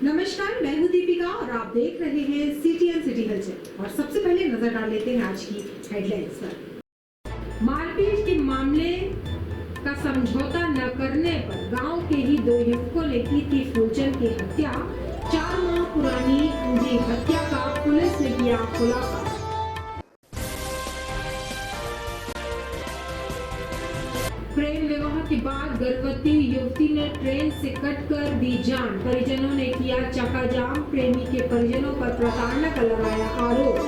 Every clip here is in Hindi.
नमस्कार, मैं हूं दीपिका और आप देख रहे हैं CTN सिटी हलचल। और सबसे पहले नजर डाल लेते हैं आज की हेडलाइंस पर। मारपीट के मामले का समझौता न करने पर गांव के ही 2 युवकों ने की थी फूलचंद की हत्या। 4 माह पुरानी उनकी हत्या का पुलिस ने किया खुलासा। प्रेम विवाह के बाद गर्भवती युवती ने ट्रेन से कटकर दी जान। परिजनों ने किया चक्काजाम। प्रेमी के परिजनों पर प्रताड़ना का लगाया आरोप।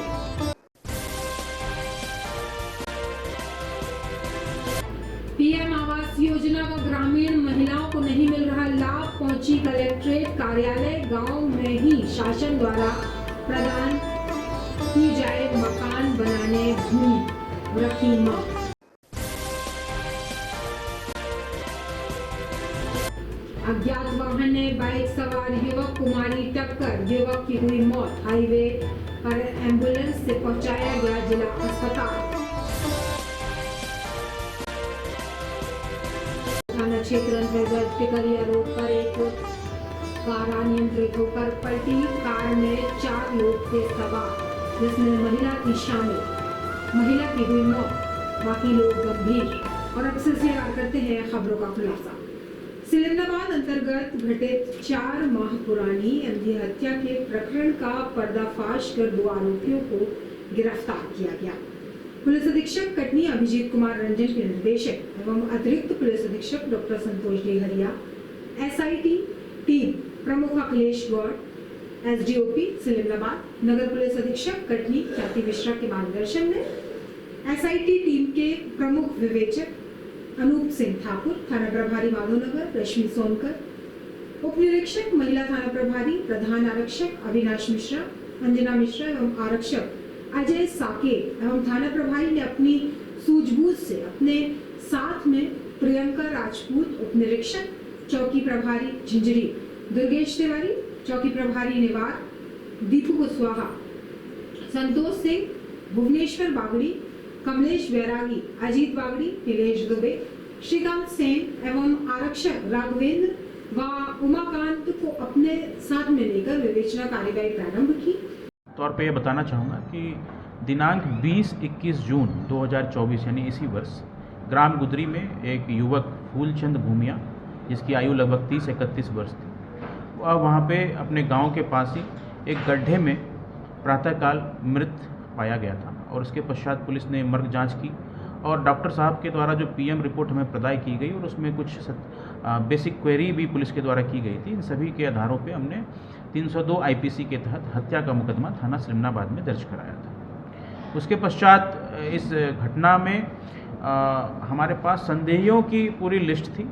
पीएम आवास योजना का ग्रामीण महिलाओं को नहीं मिल रहा लाभ। पहुंची कलेक्ट्रेट कार्यालय। गांव में ही शासन द्वारा प्रदान की जाए मकान बनाने भूमि, रखी मांग। अज्ञात वाहन ने बाइक सवार युवक को मारी टक्कर। युवक की हुई मौत। हाईवे पर एम्बुलेंस से पहुंचाया गया जिला अस्पताल। थाना क्षेत्र अंतर्गत टिकरिया रोड पर एक कार अनियंत्रित होकर पलटी। कार में 4 लोग थे सवार, जिसमें महिला थी शामिल। महिला की हुई मौत, बाकी लोग गंभीर। और अब सिलसिलेवार करते हैं खबरों का खुलासा। सिलंदाबाद अंतर्गत घटित 4 माह पुरानी अंधी हत्या के प्रकरण का पर्दाफाश कर 2 आरोपियों को गिरफ्तार किया गया। पुलिस अधीक्षक कटनी अभिजीत कुमार रंजन के निर्देशक एवं अतिरिक्त पुलिस अधीक्षक डॉक्टर संतोष डेहरिया, SIT टीम प्रमुख अखिलेश गौड़, SDOP सिलंदाबाद, नगर पुलिस अधीक्षक कटनी ख्याति मिश्रा के मार्गदर्शन में SIT टीम के प्रमुख विवेचक अनूप सिंह ठाकुर, थाना प्रभारी माधोनगर रश्मि सोनकर, उप निरीक्षक महिला थाना प्रभारी प्रधान आरक्षक अविनाश मिश्रा, अंजना मिश्रा एवं आरक्षक अजय साकेत एवं थाना प्रभारी ने अपनी सूझबूझ से अपने साथ में प्रियंका राजपूत, उप निरीक्षक चौकी प्रभारी झिंझरी दुर्गेश तिवारी, चौकी प्रभारी नेवार दीपू कुशवाहा, संतोष सिंह, भुवनेश्वर बागड़ी, कमलेश बैरागी, अजीत बागड़ी, नीलेश दुबे, श्रीकांत सेन एवं आरक्षक राघवेंद्र व उमाकांत को अपने साथ में लेकर विवेचना कार्यवाही प्रारंभ की। तौर पे ये बताना चाहूँगा कि दिनांक 20-21 जून 2024 यानी इसी वर्ष ग्राम गुदरी में एक युवक फूलचंद भूमिया, जिसकी आयु लगभग 30-31 वर्ष थी, वह वहाँ पे अपने गांव के पास ही एक गड्ढे में प्रातःकाल मृत पाया गया था। और उसके पश्चात पुलिस ने मर्ग जांच की और डॉक्टर साहब के द्वारा जो PM रिपोर्ट हमें प्रदान की गई और उसमें कुछ बेसिक क्वेरी भी पुलिस के द्वारा की गई थी। इन सभी के आधारों पे हमने 302 IPC के तहत हत्या का मुकदमा थाना सिलंदाबाद में दर्ज कराया था। उसके पश्चात इस घटना में हमारे पास संदेहियों की पूरी लिस्ट थी।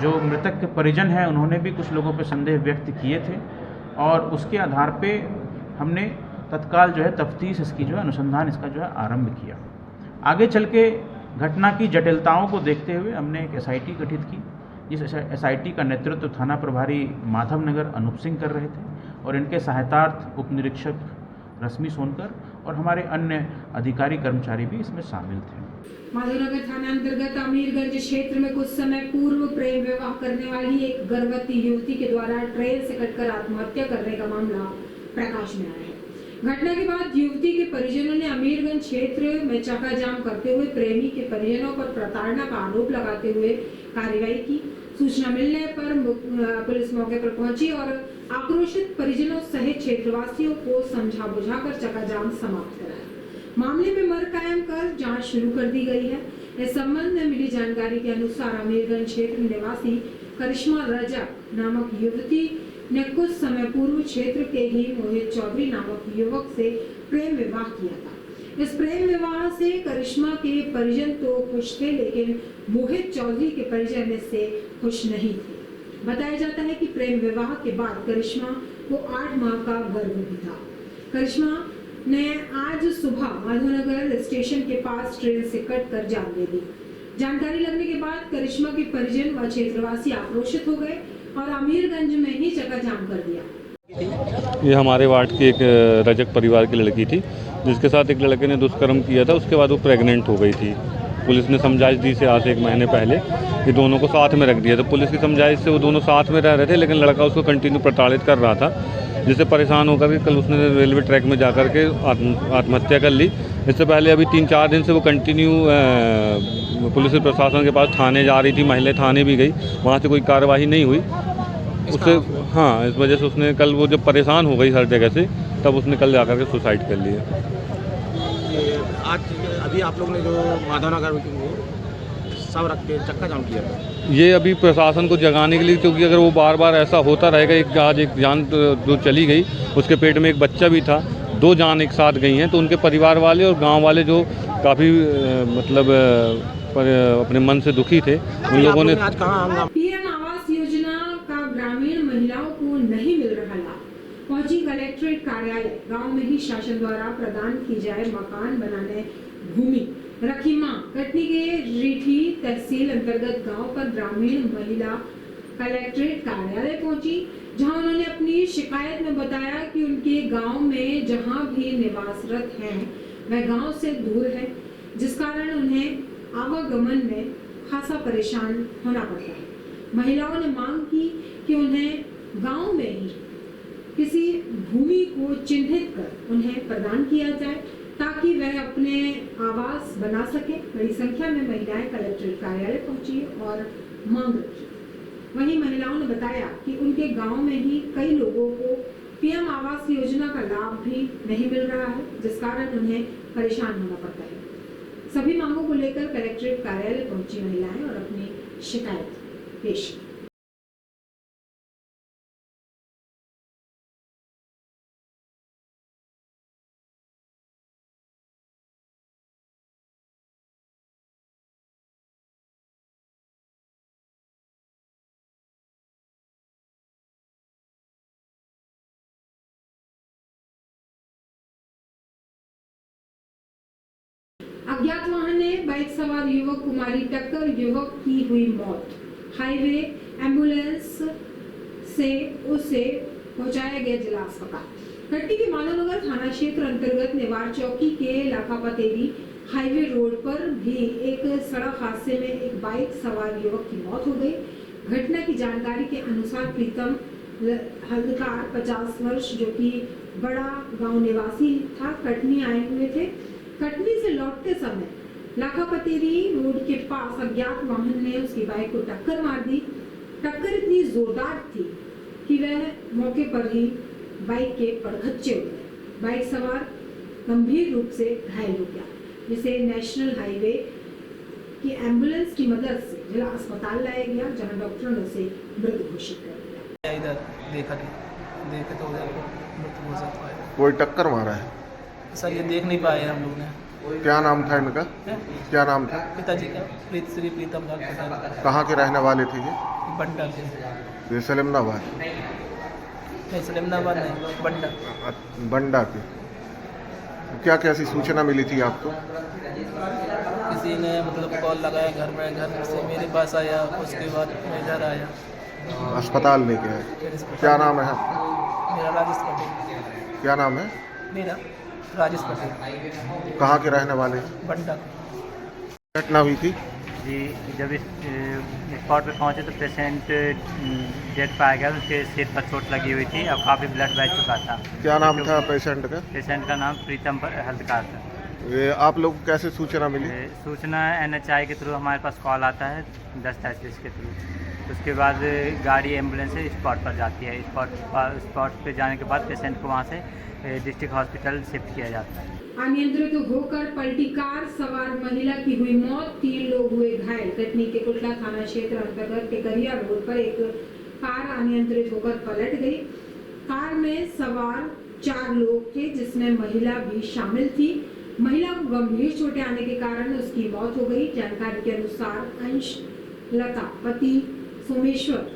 जो मृतक के परिजन हैं उन्होंने भी कुछ लोगों पर संदेह व्यक्त किए थे और उसके आधार पर हमने तत्काल जो है तफ्तीश इसकी जो है अनुसंधान इसका जो है आरंभ किया। आगे चल के घटना की जटिलताओं को देखते हुए हमने एक SIT गठित की, जिस SIT का नेतृत्व थाना प्रभारी माधवनगर अनूप सिंह कर रहे थे और इनके सहायतार्थ उप निरीक्षक रश्मि सोनकर और हमारे अन्य अधिकारी कर्मचारी भी इसमें शामिल थे। माधवनगर थाना अंतर्गत अमीरगंज क्षेत्र में कुछ समय पूर्व प्रेम विवाह करने वाली एक गर्भवती युवती के द्वारा ट्रेन से कटकर आत्महत्या करने का मामला प्रकाश में आया है। घटना के बाद युवती के परिजनों ने अमीरगंज क्षेत्र में चक्काजाम करते हुए प्रेमी के परिजनों पर प्रताड़ना का आरोप लगाते हुए कार्रवाई की। सूचना मिलने पर पुलिस मौके पर पहुंची और आक्रोशित परिजनों सहित क्षेत्रवासियों को समझा बुझाकर चक्काजाम समाप्त कराया। मामले में मर्ग कायम कर जांच शुरू कर दी गई है। इस संबंध में मिली जानकारी के अनुसार अमीरगंज क्षेत्र निवासी करिश्मा रजक नामक युवती ने कुछ समय पूर्व क्षेत्र के ही मोहित चौधरी नामक युवक से प्रेम विवाह किया था। इस प्रेम विवाह से करिश्मा के परिजन तो खुश थे, लेकिन मोहित चौधरी के परिजन इससे खुश नहीं थे। बताया जाता है कि प्रेम विवाह के बाद करिश्मा को 8 माह का गर्भ भी था। करिश्मा ने आज सुबह माधोनगर स्टेशन के पास ट्रेन से कटकर जान दे दी। जानकारी लगने के बाद करिश्मा के परिजन व क्षेत्रवासी आक्रोशित हो गए और अमीरगंज में ही चक्काजाम कर दिया। ये हमारे वार्ड की एक रजक परिवार की लड़की थी, जिसके साथ एक लड़के ने दुष्कर्म किया था। उसके बाद वो प्रेग्नेंट हो गई थी। पुलिस ने समझाइश दी से आज से 1 महीने पहले कि दोनों को साथ में रख दिया। तो पुलिस की समझाइश से वो दोनों साथ में रह रहे थे, लेकिन लड़का उसको कंटिन्यू प्रताड़ित कर रहा था, जिससे परेशान होकर के कल उसने रेलवे ट्रैक में जाकर के आत्महत्या कर ली। इससे पहले अभी 3-4 दिन से वो कंटिन्यू पुलिस प्रशासन के पास थाने जा रही थी, महिला थाने भी गई, वहाँ से कोई कार्रवाई नहीं हुई उससे। हाँ, इस वजह से उसने कल, वो जब परेशान हो गई हर जगह से, तब उसने कल जाकर के सुसाइड कर लिया। आज अभी आप लोग ने जो माधवनगर सब रख के चक्का जाम किया था, ये अभी प्रशासन को जगाने के लिए, क्योंकि अगर वो बार बार ऐसा होता रहेगा, आज एक जान जो चली गई, उसके पेट में एक बच्चा भी था, 2 जान एक साथ गई हैं, तो उनके परिवार वाले और गांव वाले जो काफ़ी मतलब अपने मन से दुखी थे, उन लोगों ने आज कहाँ पीएम आवास योजना का ग्रामीण महिलाओं को नहीं मिल रहा लाभ, पहुंची कलेक्ट्रेट कार्यालय, गांव में ही शासन द्वारा प्रदान की जाए मकान बनाने भूमि रखी मां। कटनी के रीठी तहसील अंतर्गत गांव पर ग्रामीण महिला कलेक्ट्रेट कार्यालय पहुंची, जहां उन्होंने अपनी शिकायत में बताया कि उनके गांव में जहां भी निवासरत हैं वह गांव से दूर है, जिस कारण उन्हें आवागमन में खासा परेशान होना पड़ता है। महिलाओं ने मांग की कि उन्हें गांव में ही किसी भूमि को चिन्हित कर उन्हें प्रदान किया जाए, ताकि वह अपने आवास बना सके। बड़ी संख्या में महिलाएं कलेक्ट्रेट कार्यालय पहुंची और मांग रखी। वहीं महिलाओं ने बताया कि उनके गांव में ही कई लोगों को पीएम आवास योजना का लाभ भी नहीं मिल रहा है, जिस कारण उन्हें परेशान होना पड़ता है। सभी मांगों को लेकर कलेक्ट्रेट कार्यालय पहुंची महिलाएं और अपनी शिकायत पेश की। अज्ञात वाहन ने बाइक सवार युवक को मारी टक्कर, युवक की हुई मौत। हाईवे एम्बुलेंस से उसे पहुंचाया गया जिला अस्पताल। कटनी के माधवनगर थाना क्षेत्र अंतर्गत नेवार चौकी के लाखापतेरी हाईवे रोड पर भी एक सड़क हादसे में एक बाइक सवार युवक की मौत हो गई। घटना की जानकारी के अनुसार प्रीतम हल्दकार 50 वर्ष, जो कि बड़ा गांव निवासी था, कटनी आए हुए थे। कटनी से लौटते समय लाखापतेरी रोड के पास अज्ञात वाहन ने उसकी बाइक को टक्कर मार दी। टक्कर इतनी जोरदार थी कि वह मौके पर ही बाइक के पड़घच्चे हो गए। बाइक सवार गंभीर रूप से घायल हो गया, जिसे नेशनल हाईवे की एम्बुलेंस की मदद से जिला अस्पताल लाया गया, जहां डॉक्टरों ने उसे मृत घोषित कर दिया। इधर देखे तो मृत घोषित हुआ है। कोई टक्कर मारा है सर, ये देख नहीं पाए हम लोग ने। क्या नाम था इनका? क्या नाम था पिताजी का? श्री प्रीतम लाल पिताजी। कहाँ के रहने वाले थे ये? बंडा के। ये सलेमनाबाद? नहीं, सलेमनाबाद नहीं, बंडा। बंडा के। क्या कैसी सूचना मिली थी आपको? किसी ने मतलब कॉल लगाया घर से मेरे पास आया, उसके बाद मैं इधर आया, अस्पताल लेके आए। क्या नाम है? मेरा राजेश पटेल। क्या नाम है? मेरा राजेश पटेल। कहाँ के रहने वाले? बंडा। घटना हुई थी जी, जब इस स्पॉट पे पहुंचे तो पेशेंट डेथ पाया गया। उसके सिर पर चोट लगी हुई थी और काफ़ी ब्लड बह चुका था। क्या नाम था पेशेंट का? पेशेंट का नाम प्रीतम हल्दकार था। ये आप लोग को कैसे सूचना मिली? सूचना NHI के थ्रू हमारे पास कॉल आता है 10 तहसील के थ्रू। उसके बाद गाड़ी एम्बुलेंस से स्पॉट पर जाती है। स्पॉट पे जाने के बाद पेशेंट को वहाँ से डिस्ट्रिक्ट हॉस्पिटल शिफ्ट किया जाता है। अनियंत्रित होकर पलटी कार, सवार महिला की हुई मौत, 3 लोग हुए घायल। कटनी के कुटला थाना क्षेत्र अंतर्गत टेकरिया रोड पर एक कार अनियंत्रित होकर पलट गई। कार में सवार 4 लोग थे, जिसमें महिला भी शामिल थी। महिला को गंभीर चोटें आने के कारण उसकी मौत हो गई। जानकारी के अनुसार अंश लता पति सोमेश्वर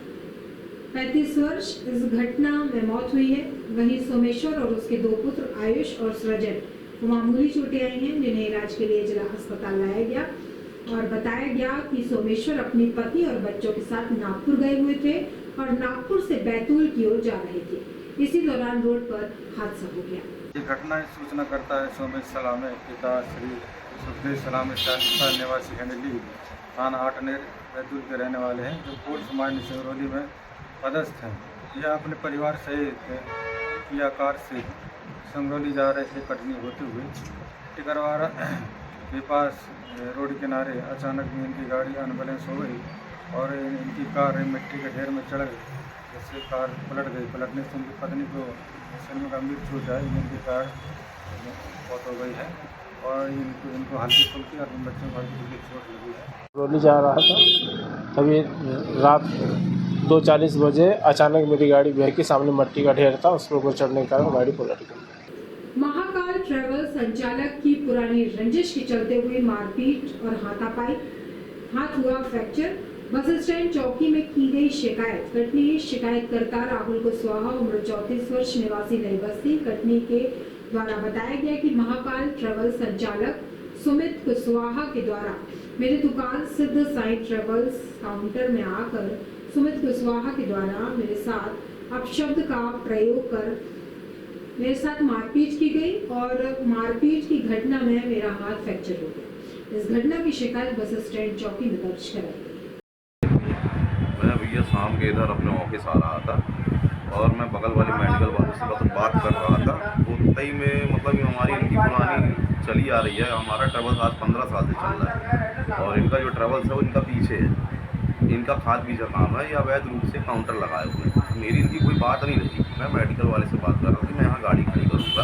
35 वर्ष इस घटना में मौत हुई है। वहीं सोमेश्वर और उसके 2 पुत्र आयुष और सृजन को मामूली चोटें आई हैं, जिन्हें इलाज के लिए जिला अस्पताल लाया गया। और बताया गया कि सोमेश्वर अपनी पति और बच्चों के साथ नागपुर गए हुए थे और नागपुर से बैतूल की ओर जा रहे थे। इसी दौरान रोड पर हादसा हो गया। घटना सूचना करता है सोमेश सलामे पिता श्री सुखदेव सलाम स्थान निवासी हंडली थाना आटनेर बैतूल के रहने वाले हैं, जो पुलिस माइंड सिंगरौली में पदस्थ हैं। यह अपने परिवार सहित किया कार से सिंगरौली जा रहे थे कटनी होते हुए। टिकरवाड़ा के पास रोड किनारे अचानक में इनकी गाड़ी अनबैलेंस हो गई और इनकी कार मिट्टी के ढेर में चढ़ गई, जिससे कार पलट गई। पलटने से उनकी पत्नी को सिर में गंभीर चोट आई, इनकी कार बहुत हो गई है और इनको हल्की फुल्की और बच्चों को हल्की फुल्की चोट लगी है। रोली जा रहा था, तभी रात 2:40 बजे अचानक मेरी गाड़ी ब्रेक के सामने मिट्टी का ढेर था, उसमें ऊपर चढ़ने के कारण गाड़ी पलट गई। महाकाल ट्रैवल संचालक की पुरानी रंजिश के चलते हुए मारपीट और हाथापाई, हाथ हुआ फ्रैक्चर। बस स्टैंड चौकी में की गई शिकायत। कटनी शिकायतकर्ता राहुल कुशवाहा उम्र 34 वर्ष निवासी नई बस्ती कटनी के द्वारा बताया गया कि महाकाल ट्रैवल संचालक सुमित कुशवाहा के द्वारा मेरी दुकान सिद्ध साई ट्रैवल्स काउंटर में आकर सुमित कुशवाहा के द्वारा मेरे साथ अपशब्द का प्रयोग कर मेरे साथ मारपीट की गई और मारपीट की घटना में मेरा हाथ फ्रैक्चर हो गया। इस घटना की शिकायत बस स्टैंड चौकी में दर्ज कराई गई। मैं भैया शाम के इधर अपने ऑफिस आ रहा था और मैं बगल वाले मेडिकल वालों से बात कर रहा था। तो तई में मतलब ये हमारी इनकी पुरानी चली आ रही है। हमारा ट्रैवल्स आज 15 साल से चल रहा है और इनका जो ट्रैवल्स है वो इनका पीछे है। इनका खाद बीज का काम है, ये अवैध रूप से काउंटर लगाए हुए हैं। मेरी इनकी कोई बात नहीं रही। मैं मेडिकल वाले से बात कर रहा हूँ कि मैं यहाँ गाड़ी खड़ी करूँगा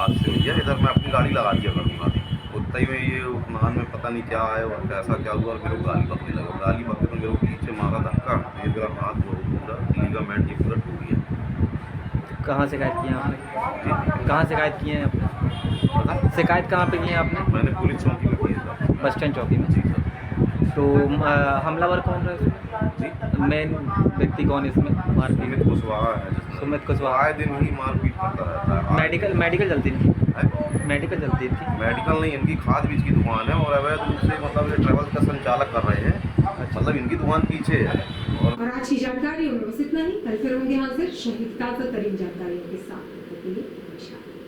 आज से भैया, इधर मैं अपनी गाड़ी लगा दिया करूँगा। उतना ही में ये उपमान में पता नहीं क्या है और कैसा क्या हुआ और मेरे को गाली पकड़ने लगा। गाली पकड़े तो मेरे को पीछे मारा धक्का, मेरा हाथ पूरा लीगामेंट ये पूरा टूट गया। कहाँ शिकायत की है आपने? कहाँ शिकायत की है आपने? शिकायत कहाँ पे की है आपने? मैंने पुलिस चौकी में की है, बस स्टैंड चौकी में। जी सर। तो हमलावर कौन रहे? जी मेन व्यक्ति कौन इसमें मारपीट? सुमित कुशवाहा है। सुमित कुशवाहा आए दिन ही मारपीट करता रहता है। मेडिकल चलती थी, मेडिकल चलती थी। मेडिकल नहीं, इनकी खाद बीज की दुकान है और अवैध रूप से मतलब ये ट्रैवल्स का संचालक कर रहे हैं। मतलब इनकी दुकान पीछे है। और आज की जानकारियों में बस इतना ही। कल फिर होंगे हाजिर शहीद ताज़ा तरीन जानकारियों के साथ।